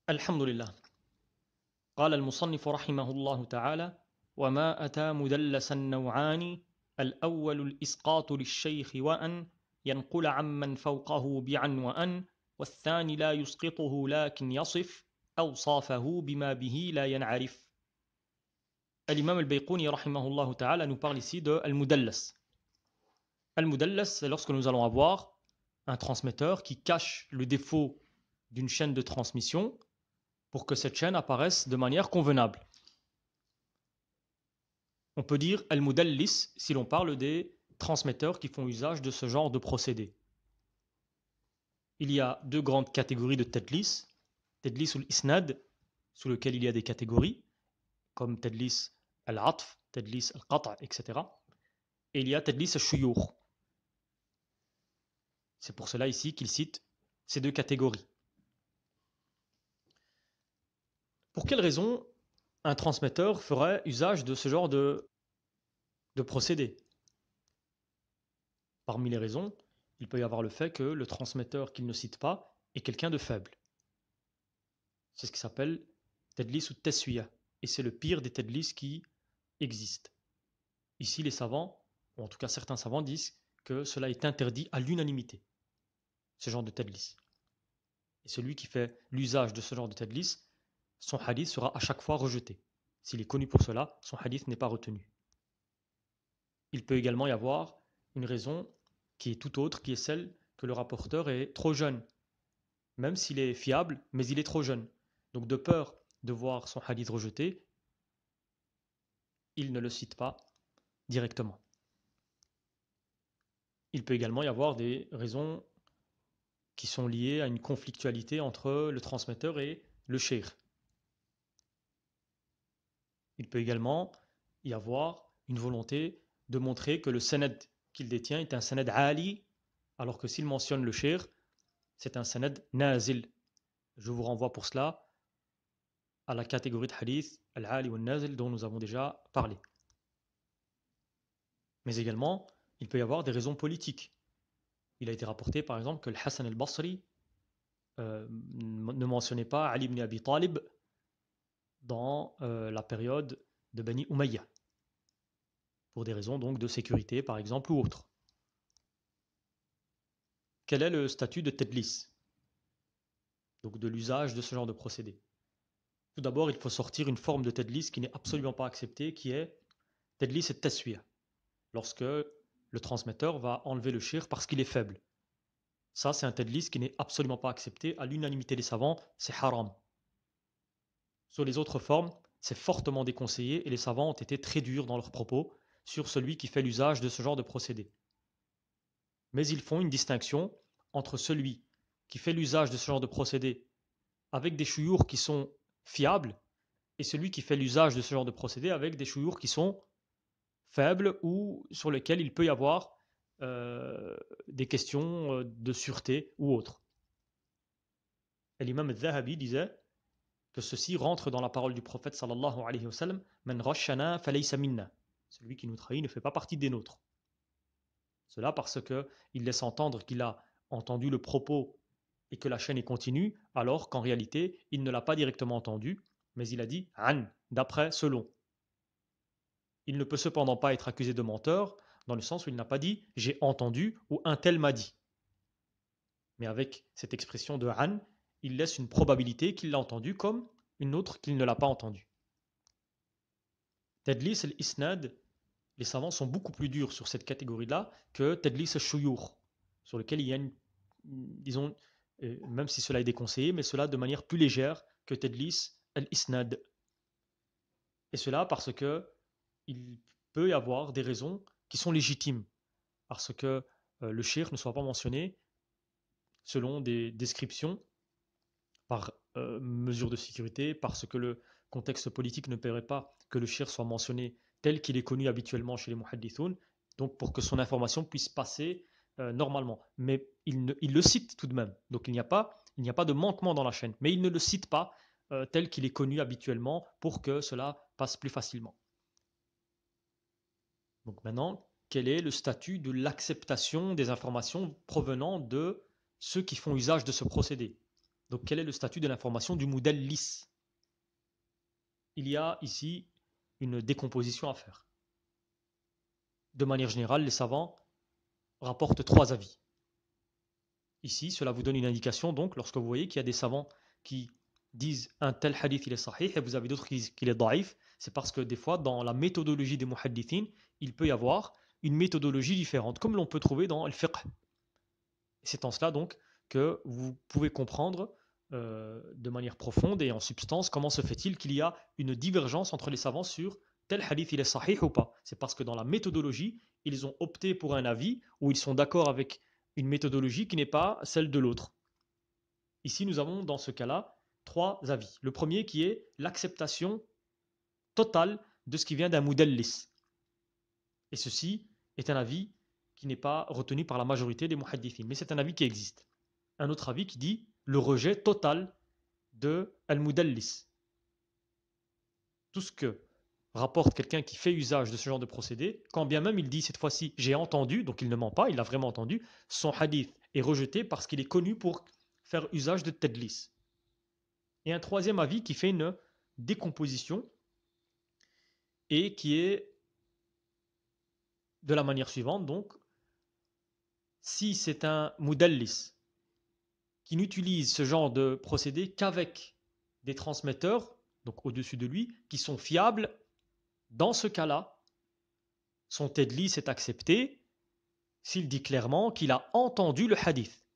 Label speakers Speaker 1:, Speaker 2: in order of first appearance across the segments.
Speaker 1: الحمد لله. قال المصنف رحمه الله تعالى: وما أتى مدلسا نوعان، الأول الإسقاط للشيخ وأن ينقل عمن فوقه بعن وأن، والثاني لا يسقطه لكن يصف أوصافه بما به لا ينعرف. L'imam al-Bayquni rahimahullah ta'ala nous parle ici de al-mudallas. Al-mudallas, c'est lorsque nous allons avoir un transmetteur qui cache le défaut d'une chaîne de transmission pour que cette chaîne apparaisse de manière convenable. On peut dire al-mudallis si l'on parle des transmetteurs qui font usage de ce genre de procédé. Il y a deux grandes catégories de tadlis. Tadlis ou l'isnad, sous lequel il y a des catégories, comme tadlis al-atf, tadlis al-qata', etc. Et il y a tadlis al-shuyukh. C'est pour cela ici qu'il cite ces deux catégories. Pour quelle raison un transmetteur ferait usage de ce genre de procédé? Parmi les raisons, il peut y avoir le fait que le transmetteur qu'il ne cite pas est quelqu'un de faible. C'est ce qui s'appelle tadlis ou taswiya, et c'est le pire des tadlis qui existent. Ici, les savants, ou en tout cas certains savants, disent que cela est interdit à l'unanimité, ce genre de tadlis. Et celui qui fait l'usage de ce genre de tadlis, son hadith sera à chaque fois rejeté. S'il est connu pour cela, son hadith n'est pas retenu. Il peut également y avoir une raison qui est tout autre, qui est celle que le rapporteur est trop jeune. Même s'il est fiable, mais il est trop jeune. Donc de peur de voir son hadith rejeté, il ne le cite pas directement. Il peut également y avoir des raisons qui sont liées à une conflictualité entre le transmetteur et le cheikh. Il peut également y avoir une volonté de montrer que le sanad qu'il détient est un sanad ali, alors que s'il mentionne le cheikh, c'est un sanad nazil. Je vous renvoie pour cela à la catégorie de hadith al-ali ou al-nazil dont nous avons déjà parlé. Mais également, il peut y avoir des raisons politiques. Il a été rapporté par exemple que le Hassan al-Basri ne mentionnait pas Ali ibn Abi Talib dans la période de Bani Umayya, pour des raisons donc de sécurité par exemple ou autre. Quel est le statut de tadlis, donc de l'usage de ce genre de procédé? Tout d'abord, il faut sortir une forme de tadlis qui n'est absolument pas acceptée, qui est tadlis et taswiya, lorsque le transmetteur va enlever le shir parce qu'il est faible. Ça, c'est un tadlis qui n'est absolument pas accepté. À l'unanimité des savants, c'est haram. Sur les autres formes, c'est fortement déconseillé et les savants ont été très durs dans leurs propos sur celui qui fait l'usage de ce genre de procédé. Mais ils font une distinction entre celui qui fait l'usage de ce genre de procédé avec des chouyours qui sont fiables et celui qui fait l'usage de ce genre de procédé avec des chouyours qui sont faibles ou sur lesquels il peut y avoir des questions de sûreté ou autres. Et l'imam al-Zahabi disait que ceci rentre dans la parole du prophète sallallahu alayhi wa sallam: Man rashana falaysa minna. Celui qui nous trahit ne fait pas partie des nôtres. Cela parce qu'il laisse entendre qu'il a entendu le propos et que la chaîne est continue, alors qu'en réalité, il ne l'a pas directement entendu, mais il a dit an, d'après, selon. Il ne peut cependant pas être accusé de menteur, dans le sens où il n'a pas dit j'ai entendu ou un tel m'a dit. Mais avec cette expression de an, il laisse une probabilité qu'il l'a entendu comme une autre qu'il ne l'a pas entendu. Tadlis al-isnad, les savants sont beaucoup plus durs sur cette catégorie-là que Tadlis al-shuyukh, sur lequel il y a disons, même si cela est déconseillé, mais cela de manière plus légère que Tadlis al-isnad. Et cela parce que il peut y avoir des raisons qui sont légitimes, parce que le shir ne soit pas mentionné selon des descriptions par mesure de sécurité, parce que le contexte politique ne permet pas que le shir soit mentionné tel qu'il est connu habituellement chez les muhaddithoun, donc pour que son information puisse passer normalement. Mais il le cite tout de même, donc il n'y a pas de manquement dans la chaîne, mais il ne le cite pas tel qu'il est connu habituellement pour que cela passe plus facilement. Donc maintenant, quel est le statut de l'acceptation des informations provenant de ceux qui font usage de ce procédé? Donc quel est le statut de l'information du mudallis? Il y a ici une décomposition à faire. De manière générale, les savants rapportent trois avis. Ici, cela vous donne une indication, donc, lorsque vous voyez qu'il y a des savants qui disent un tel hadith il est sahih et vous avez d'autres qui disent qu'il est daif, c'est parce que des fois, dans la méthodologie des muhaddithin, il peut y avoir une méthodologie différente, comme l'on peut trouver dans le fiqh. C'est en cela donc que vous pouvez comprendre de manière profonde et en substance comment se fait-il qu'il y a une divergence entre les savants sur tel hadith il est sahih ou pas. C'est parce que dans la méthodologie, ils ont opté pour un avis où ils sont d'accord avec une méthodologie qui n'est pas celle de l'autre. Ici, nous avons dans ce cas-là trois avis. Le premier qui est l'acceptation totale de ce qui vient d'un mudallis. Et ceci est un avis qui n'est pas retenu par la majorité des muhaddithin, mais c'est un avis qui existe. Un autre avis qui dit le rejet total de al-mudallis. Tout ce que rapporte quelqu'un qui fait usage de ce genre de procédé, quand bien même il dit cette fois-ci j'ai entendu, donc il ne ment pas, il a vraiment entendu, son hadith est rejeté parce qu'il est connu pour faire usage de tadlis. Et un troisième avis qui fait une décomposition et qui est de la manière suivante, donc si c'est un mudallis qui n'utilise ce genre de procédé qu'avec des transmetteurs, donc au-dessus de lui, qui sont fiables, dans ce cas-là, son tadlis est accepté s'il dit clairement qu'il a entendu le hadith.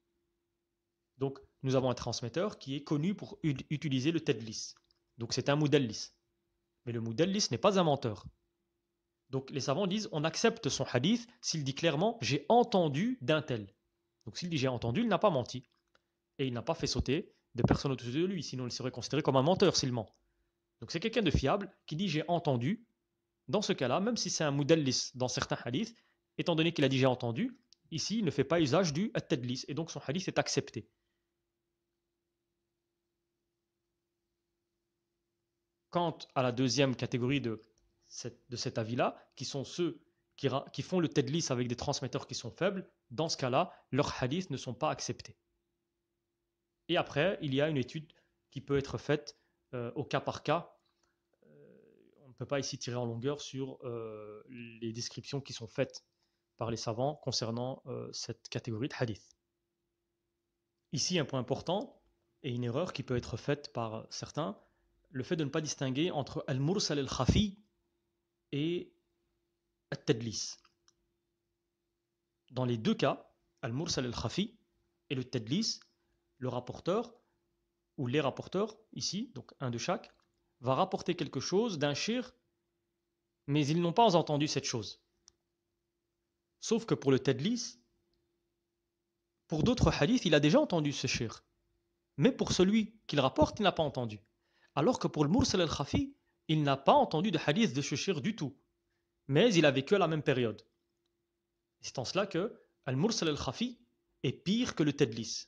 Speaker 1: Donc, nous avons un transmetteur qui est connu pour utiliser le tadlis. Donc, c'est un mudallis. Mais le mudallis n'est pas un menteur. Donc, les savants disent on accepte son hadith s'il dit clairement j'ai entendu d'un tel. Donc, s'il dit j'ai entendu, il n'a pas menti. Et il n'a pas fait sauter de personnes au-dessus de lui, sinon il serait considéré comme un menteur s'il ment. Donc, c'est quelqu'un de fiable qui dit j'ai entendu. Dans ce cas-là, même si c'est un mudallis dans certains hadiths, étant donné qu'il a dit j'ai entendu, ici il ne fait pas usage du at-tadlis et donc son hadith est accepté. Quant à la deuxième catégorie de cet avis-là, qui sont ceux qui font le tadlis avec des transmetteurs qui sont faibles, dans ce cas-là, leurs hadiths ne sont pas acceptés. Et après, il y a une étude qui peut être faite au cas par cas. On ne peut pas ici tirer en longueur sur les descriptions qui sont faites par les savants concernant cette catégorie de hadith. Ici, un point important et une erreur qui peut être faite par certains, le fait de ne pas distinguer entre al-mursal al-khafi et al-tadlis. Dans les deux cas, al-mursal al-khafi et le tadlis, le rapporteur ou les rapporteurs, ici, donc un de chaque, va rapporter quelque chose d'un shir, mais ils n'ont pas entendu cette chose. Sauf que pour le tadlis, pour d'autres hadiths, il a déjà entendu ce shir. Mais pour celui qu'il rapporte, il n'a pas entendu. Alors que pour le mursal al-khafi, il n'a pas entendu de hadith de ce shir du tout. Mais il a vécu à la même période. C'est en cela que al-mursal al-khafi est pire que le tadlis.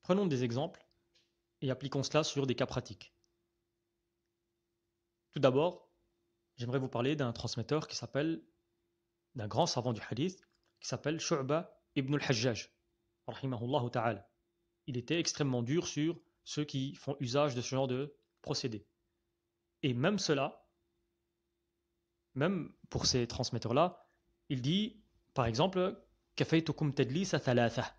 Speaker 1: Prenons des exemples et appliquons cela sur des cas pratiques. Tout d'abord, j'aimerais vous parler d'un transmetteur d'un grand savant du hadith, qui s'appelle Shu'ba ibn al-Hajjaj, rahimahullah ta'ala. Il était extrêmement dur sur ceux qui font usage de ce genre de procédé. Et même cela, même pour ces transmetteurs-là, il dit, par exemple, kafaytukum tadlis thalatha.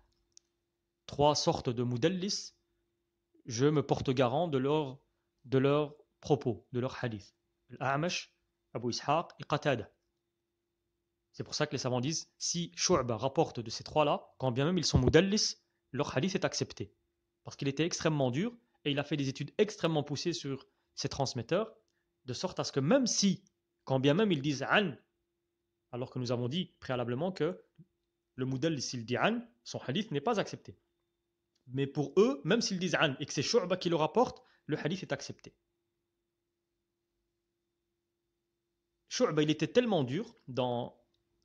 Speaker 1: Trois sortes de mudallis, je me porte garant de leurs propos, de leurs hadiths. Al-A'mash, Abu Ishaq et Qatada. C'est pour ça que les savants disent, si Shu'ba rapporte de ces trois-là, quand bien même ils sont mudallis, leur hadith est accepté. Parce qu'il était extrêmement dur et il a fait des études extrêmement poussées sur ses transmetteurs, de sorte à ce que même si, quand bien même ils disent an, alors que nous avons dit préalablement que le mudallis s'il dit an, son hadith n'est pas accepté. Mais pour eux, même s'ils disent an et que c'est Shu'ba qui le rapporte, le hadith est accepté. Shu'ba, il était tellement dur dans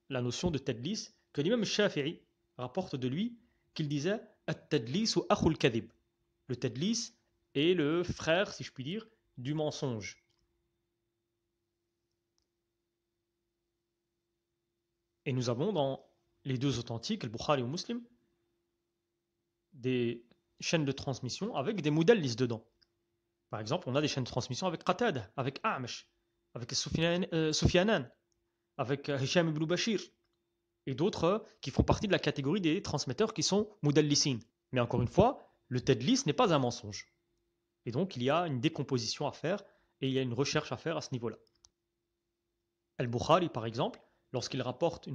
Speaker 1: la notion de tadlis que l'imam Shafi'i rapporte de lui qu'il disait at-tadlis ou akhul kadhib. Le tadlis est le frère, si je puis dire, du mensonge. Et nous avons dans les deux authentiques, le Bukhari ou Muslim, des chaînes de transmission avec des modèles dedans. Par exemple, on a des chaînes de transmission avec Qatada, avec A'mash, avec Sufyanan, avec Hisham ibn Bashir, et d'autres qui font partie de la catégorie des transmetteurs qui sont mudallisin. Mais encore une fois, le tadlis n'est pas un mensonge. Et donc, il y a une décomposition à faire et il y a une recherche à faire à ce niveau-là. Al-Bukhari, par exemple, lorsqu'il rapporte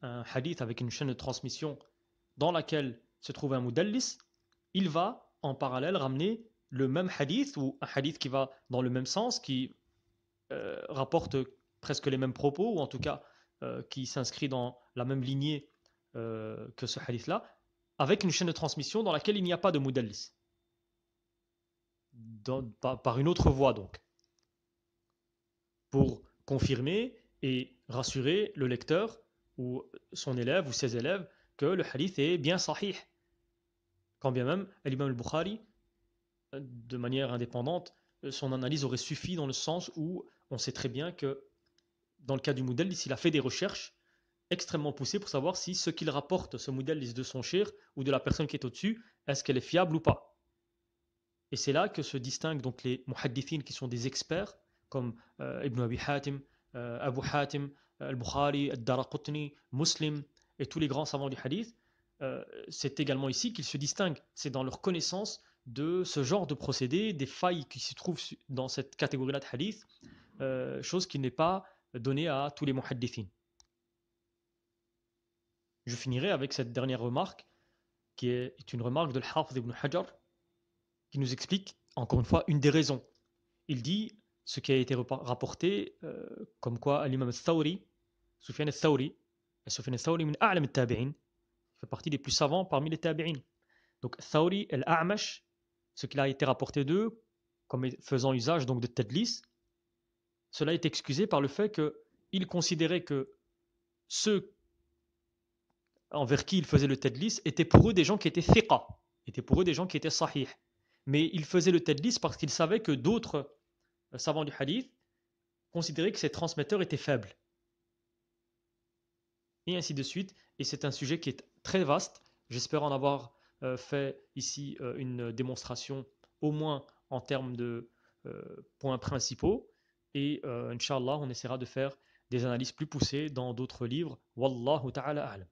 Speaker 1: un hadith avec une chaîne de transmission dans laquelle se trouve un mudallis, il va en parallèle ramener le même hadith ou un hadith qui va dans le même sens, qui rapporte presque les mêmes propos, ou en tout cas qui s'inscrit dans la même lignée que ce hadith-là, avec une chaîne de transmission dans laquelle il n'y a pas de mudallis. Par une autre voie donc, pour confirmer et rassurer le lecteur ou son élève ou ses élèves que le hadith est bien sahih. Quand bien même, l'imam al-Bukhari, de manière indépendante, son analyse aurait suffi dans le sens où on sait très bien que dans le cas du mudallis, il a fait des recherches extrêmement poussées pour savoir si ce qu'il rapporte, ce mudallis de son shir ou de la personne qui est au-dessus, est-ce qu'elle est fiable ou pas. Et c'est là que se distinguent donc les muhaddithin qui sont des experts, comme Ibn Abi Hatim, Abu Hatim, Al-Bukhari, Ad-Daraqutni, Muslim et tous les grands savants du hadith. C'est également ici qu'ils se distinguent. C'est dans leur connaissance de ce genre de procédé, des failles qui se trouvent dans cette catégorie-là de hadith, chose qui n'est pas donnée à tous les muhaddithin. Je finirai avec cette dernière remarque, qui est une remarque de l'Hafiz ibn Hajar, qui nous explique, encore une fois, une des raisons. Il dit, ce qui a été rapporté, comme quoi l'imam al-Thawri, Sufyan al-Thawri, Sufyan al-Thawri min a'lam al-tabi'in, fait partie des plus savants parmi les tabi'in. Donc Thawri et al-A'mash, ce qu'il a été rapporté d'eux, comme faisant usage donc de tadlis, cela est excusé par le fait qu'il considérait que ceux envers qui il faisait le tadlis étaient pour eux des gens qui étaient thiqa, étaient pour eux des gens qui étaient sahih. Mais il faisait le tadlis parce qu'il savait que d'autres savants du hadith considéraient que ces transmetteurs étaient faibles. Et ainsi de suite. Et c'est un sujet qui est très vaste. J'espère en avoir fait ici une démonstration, au moins en termes de points principaux. Et Inch'Allah, on essaiera de faire des analyses plus poussées dans d'autres livres. Wallahu ta'ala a'lam.